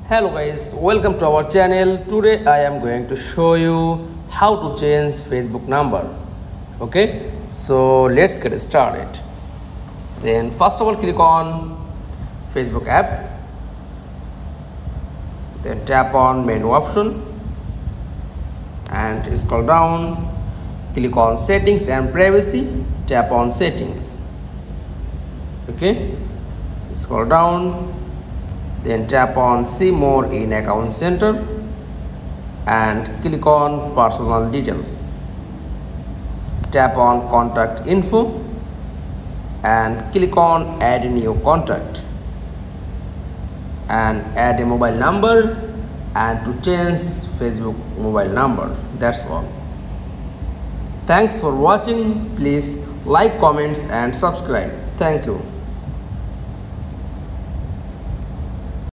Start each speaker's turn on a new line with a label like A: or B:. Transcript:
A: Hello guys, welcome to our channel. Today I am going to show you how to change Facebook number. Okay, so let's get started. Then first of all, click on Facebook app, then tap on menu option and scroll down, click on settings and privacy, tap on settings. Okay, scroll down, then tap on see more in account center and click on personal details. Tap on contact info and click on add a new contact and add a mobile number and to change Facebook mobile number. That's all. Thanks for watching. Please like, comments and subscribe. Thank you.